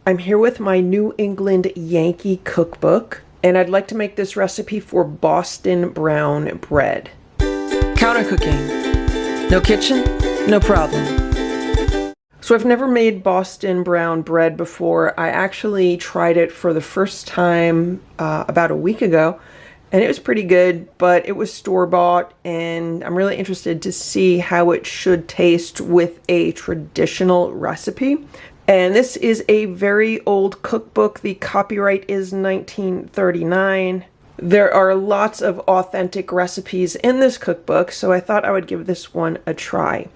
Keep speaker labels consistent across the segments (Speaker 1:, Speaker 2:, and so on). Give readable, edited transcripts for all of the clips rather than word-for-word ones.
Speaker 1: I'm here with my New England Yankee Cookbook, and I'd like to make this recipe for Boston brown bread. Counter cooking. No kitchen? No problem. So I've never made Boston brown bread before. I actually tried it for the first time about a week ago, and it was pretty good, but it was store-bought, and I'm really interested to see how it should taste with a traditional recipe. And this is a very old cookbook. The copyright is 1939. There are lots of authentic recipes in this cookbook, so I thought I would give this one a try.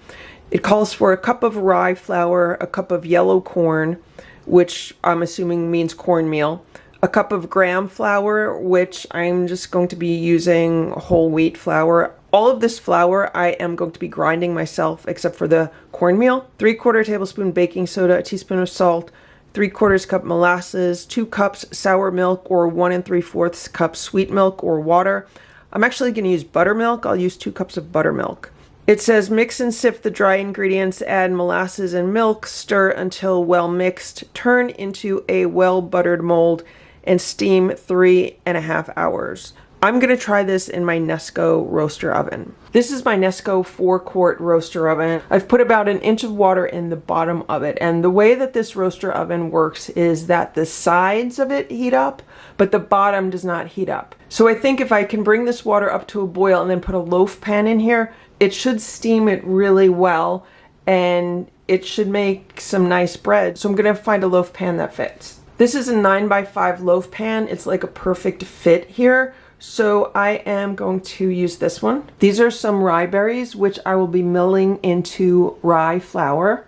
Speaker 1: It calls for a cup of rye flour, a cup of yellow corn, which I'm assuming means cornmeal, a cup of graham flour, which I'm just going to be using whole wheat flour. All of this flour I am going to be grinding myself except for the cornmeal. 3/4 tablespoon baking soda, a teaspoon of salt, 3/4 cup molasses, 2 cups sour milk or 1 3/4 cup sweet milk or water. I'm actually going to use buttermilk. I'll use 2 cups of buttermilk. It says mix and sift the dry ingredients, add molasses and milk, stir until well mixed, turn into a well buttered mold, and steam 3.5 hours. I'm going to try this in my Nesco roaster oven. This is my Nesco 4-quart roaster oven. I've put about 1 inch of water in the bottom of it, and the way that this roaster oven works is that the sides of it heat up, but the bottom does not heat up. So I think if I can bring this water up to a boil and then put a loaf pan in here, it should steam it really well, and it should make some nice bread. So I'm going to find a loaf pan that fits. This is a 9x5 loaf pan. It's like a perfect fit here. So I am going to use this one. These are some rye berries, which I will be milling into rye flour.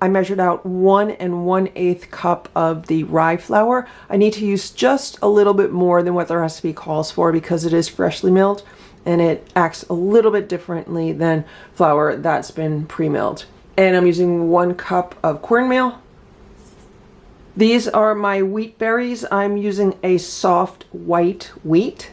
Speaker 1: I measured out 1 1/8 cup of the rye flour. I need to use just a little bit more than what the recipe calls for because it is freshly milled and it acts a little bit differently than flour that's been pre-milled. And I'm using 1 cup of cornmeal. These are my wheat berries. I'm using a soft white wheat.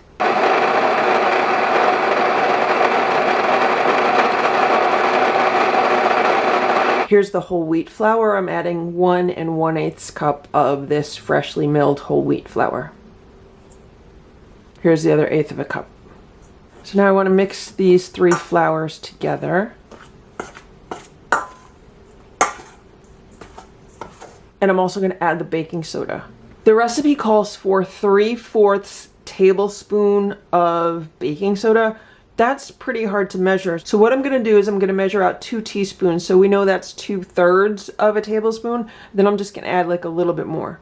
Speaker 1: Here's the whole wheat flour. I'm adding 1 1/8 cup of this freshly milled whole wheat flour. Here's the other 1/8 of a cup. So now I want to mix these 3 flours together. And I'm also going to add the baking soda. The recipe calls for 3/4 tablespoon of baking soda. That's pretty hard to measure. So what I'm going to do is I'm going to measure out 2 teaspoons. So we know that's 2/3 of a tablespoon. Then I'm just going to add like a little bit more.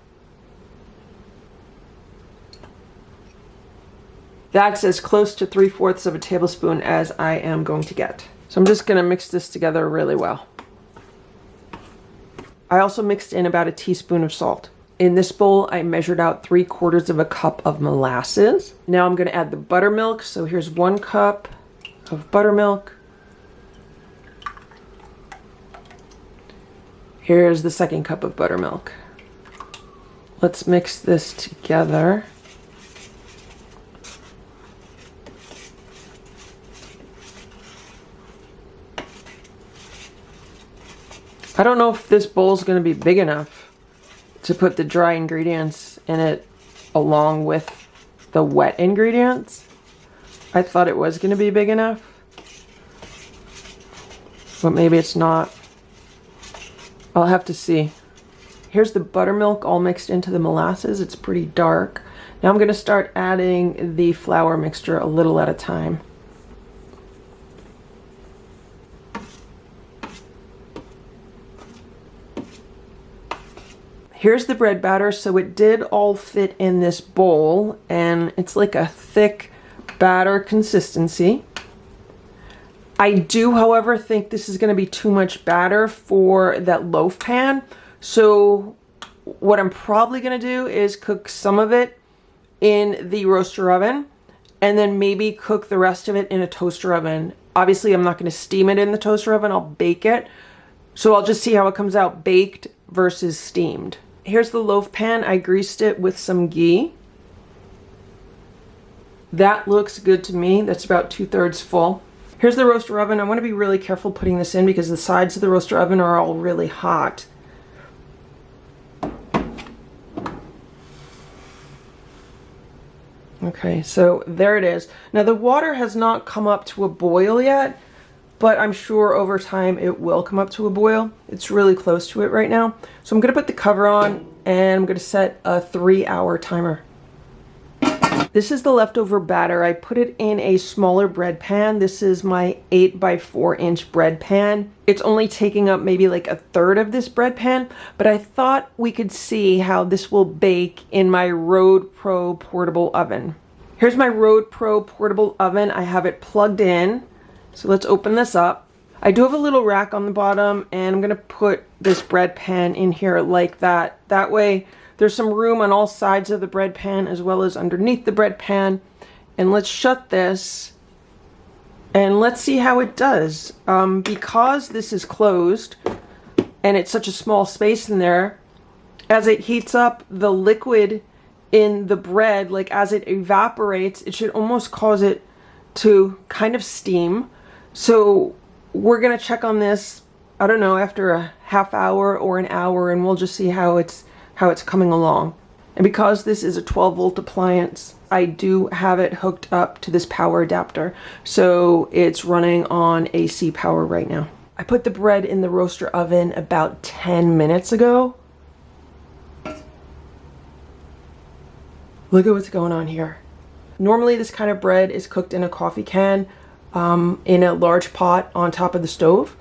Speaker 1: That's as close to 3/4 of a tablespoon as I am going to get. So I'm just going to mix this together really well. I also mixed in about a teaspoon of salt. In this bowl, I measured out 3/4 of a cup of molasses. Now I'm going to add the buttermilk. So here's 1 cup of buttermilk. Here's the 2nd cup of buttermilk. Let's mix this together. I don't know if this bowl is going to be big enough to put the dry ingredients in it along with the wet ingredients. I thought it was going to be big enough, but maybe it's not. I'll have to see. Here's the buttermilk all mixed into the molasses. It's pretty dark. Now I'm going to start adding the flour mixture a little at a time. Here's the bread batter. So it did all fit in this bowl, and it's like a thick batter consistency. I do, however, think this is going to be too much batter for that loaf pan. So what I'm probably going to do is cook some of it in the roaster oven and then maybe cook the rest of it in a toaster oven. Obviously, I'm not going to steam it in the toaster oven. I'll bake it. So I'll just see how it comes out baked versus steamed. Here's the loaf pan. I greased it with some ghee. That looks good to me. That's about 2/3 full. Here's the roaster oven. I want to be really careful putting this in because the sides of the roaster oven are all really hot. Okay, so there it is. Now the water has not come up to a boil yet, but I'm sure over time it will come up to a boil. It's really close to it right now. So I'm gonna put the cover on and I'm gonna set a 3-hour timer. This is the leftover batter. I put it in a smaller bread pan. This is my 8x4-inch bread pan. It's only taking up maybe like a third of this bread pan, but I thought we could see how this will bake in my Roadpro portable oven. Here's my Roadpro portable oven. I have it plugged in. So let's open this up. I do have a little rack on the bottom, and I'm gonna put this bread pan in here like that. That way there's some room on all sides of the bread pan as well as underneath the bread pan. And let's shut this and let's see how it does. Because this is closed and it's such a small space in there, as it heats up, the liquid in the bread, like as it evaporates, it should almost cause it to kind of steam. So we're gonna check on this, I don't know, after a half hour or an hour, and we'll just see how it's coming along. And because this is a 12-volt appliance, I do have it hooked up to this power adapter. So it's running on AC power right now. I put the bread in the roaster oven about 10 minutes ago. Look at what's going on here. Normally this kind of bread is cooked in a coffee can in a large pot on top of the stove.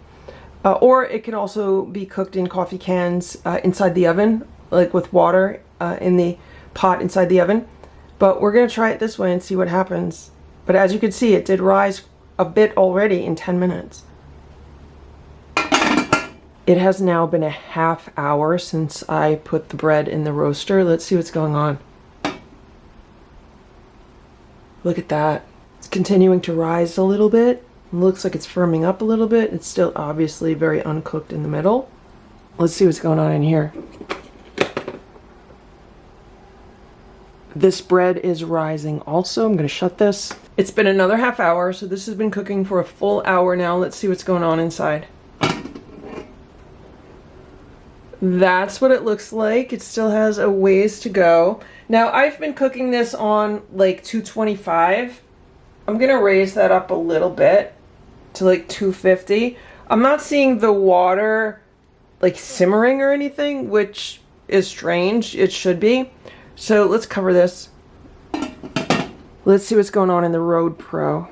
Speaker 1: Or it can also be cooked in coffee cans inside the oven, like with water in the pot inside the oven. But we're gonna try it this way and see what happens. But as you can see, it did rise a bit already in 10 minutes. It has now been a half hour since I put the bread in the roaster. Let's see what's going on. Look at that. It's continuing to rise a little bit. It looks like it's firming up a little bit. It's still obviously very uncooked in the middle. Let's see what's going on in here. This bread is rising also. I'm going to shut this. It's been another half hour, so this has been cooking for a full hour now. Let's see what's going on inside. That's what it looks like. It still has a ways to go. Now, I've been cooking this on like 225. I'm going to raise that up a little bit to like 250. I'm not seeing the water like simmering or anything, which is strange. It should be. So let's cover this. Let's see what's going on in the Roadpro.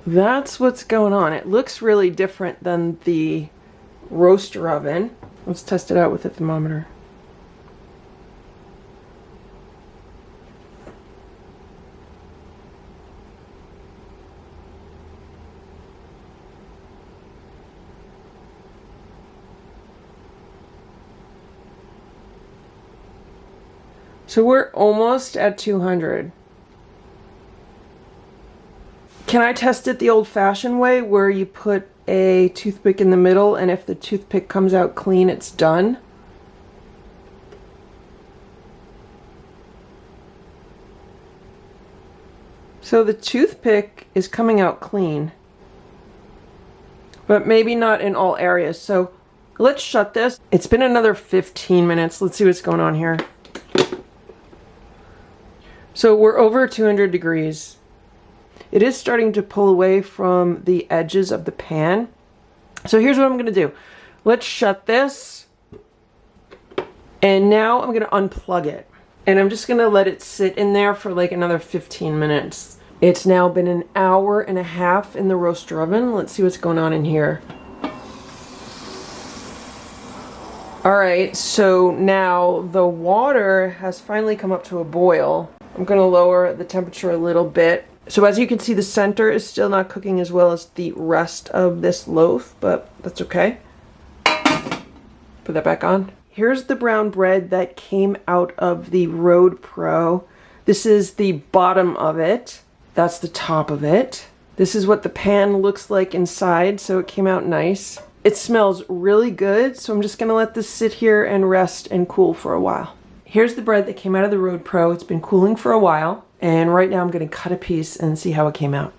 Speaker 1: That's what's going on. It looks really different than the roaster oven. Let's test it out with a thermometer. So we're almost at 200. Can I test it the old-fashioned way where you put a toothpick in the middle and if the toothpick comes out clean, it's done? So the toothpick is coming out clean, but maybe not in all areas. So let's shut this. It's been another 15 minutes. Let's see what's going on here. So we're over 200 degrees. It is starting to pull away from the edges of the pan. So here's what I'm gonna do. Let's shut this. And now I'm gonna unplug it. And I'm just gonna let it sit in there for like another 15 minutes. It's now been an hour and a half in the roaster oven. Let's see what's going on in here. All right, so now the water has finally come up to a boil. I'm gonna lower the temperature a little bit. So as you can see, the center is still not cooking as well as the rest of this loaf, but that's okay. Put that back on. Here's the brown bread that came out of the Roadpro. This is the bottom of it. That's the top of it. This is what the pan looks like inside, so it came out nice. It smells really good, so I'm just gonna let this sit here and rest and cool for a while. Here's the bread that came out of the Roadpro. It's been cooling for a while. And right now I'm going to cut a piece and see how it came out.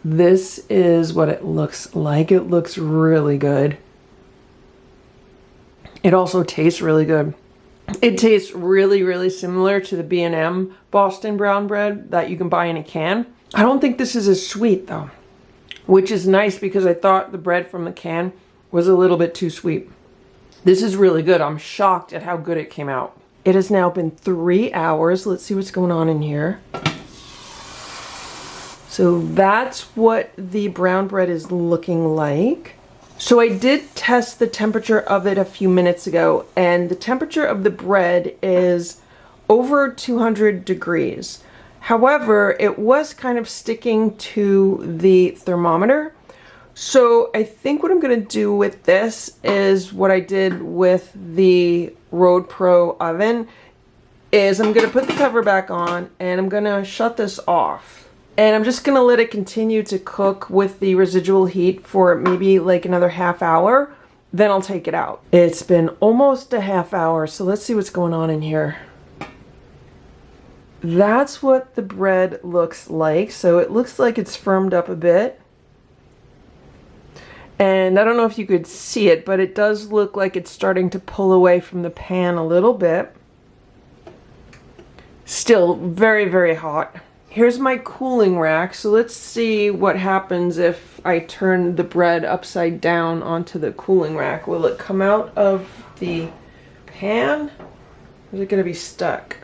Speaker 1: This is what it looks like. It looks really good. It also tastes really good. It tastes really, really similar to the B&M Boston brown bread that you can buy in a can. I don't think this is as sweet though, which is nice because I thought the bread from the can was a little bit too sweet. This is really good. I'm shocked at how good it came out. It has now been 3 hours. Let's see what's going on in here. So that's what the brown bread is looking like. So I did test the temperature of it a few minutes ago, and the temperature of the bread is over 200 degrees. However, it was kind of sticking to the thermometer. So I think what I'm going to do with this is what I did with the Roadpro oven, is I'm going to put the cover back on and I'm going to shut this off. And I'm just going to let it continue to cook with the residual heat for maybe like another half hour. Then I'll take it out. It's been almost a half hour, so let's see what's going on in here. That's what the bread looks like. So it looks like it's firmed up a bit. And I don't know if you could see it, but it does look like it's starting to pull away from the pan a little bit. Still very, very hot. Here's my cooling rack. So let's see what happens if I turn the bread upside down onto the cooling rack. Will it come out of the pan? Or is it going to be stuck?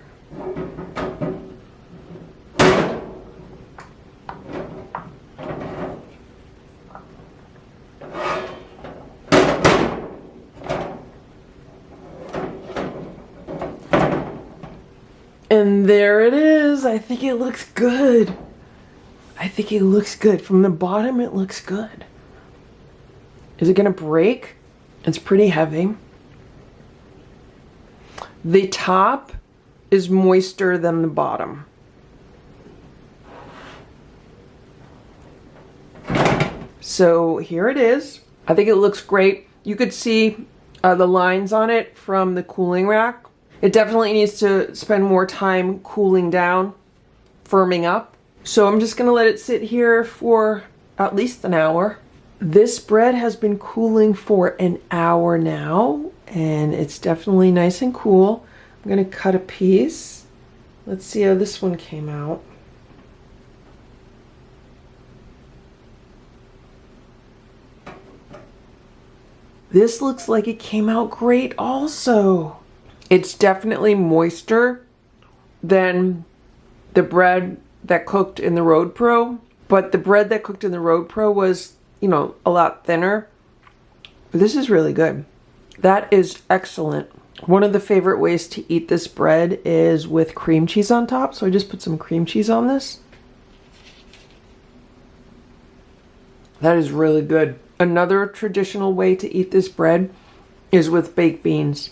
Speaker 1: And there it is. I think it looks good. I think it looks good. From the bottom, it looks good. Is it gonna break? It's pretty heavy. The top is moister than the bottom. So here it is. I think it looks great. You could see the lines on it from the cooling rack. It definitely needs to spend more time cooling down, firming up. So I'm just going to let it sit here for at least an hour. This bread has been cooling for an hour now, and it's definitely nice and cool. I'm going to cut a piece. Let's see how this one came out. This looks like it came out great also. It's definitely moister than the bread that cooked in the Roadpro, but the bread that cooked in the Roadpro was, you know, a lot thinner. But this is really good. That is excellent. One of the favorite ways to eat this bread is with cream cheese on top, so I just put some cream cheese on this. That is really good. Another traditional way to eat this bread is with baked beans.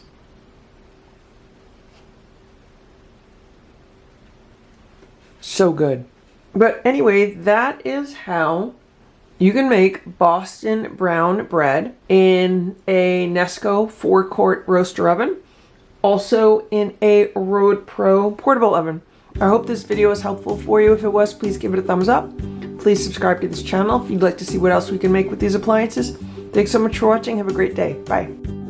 Speaker 1: So good. But anyway, that is how you can make Boston brown bread in a Nesco 4-quart roaster oven. Also in a Roadpro portable oven. I hope this video was helpful for you. If it was, please give it a thumbs up. Please subscribe to this channel if you'd like to see what else we can make with these appliances. Thanks so much for watching. Have a great day. Bye.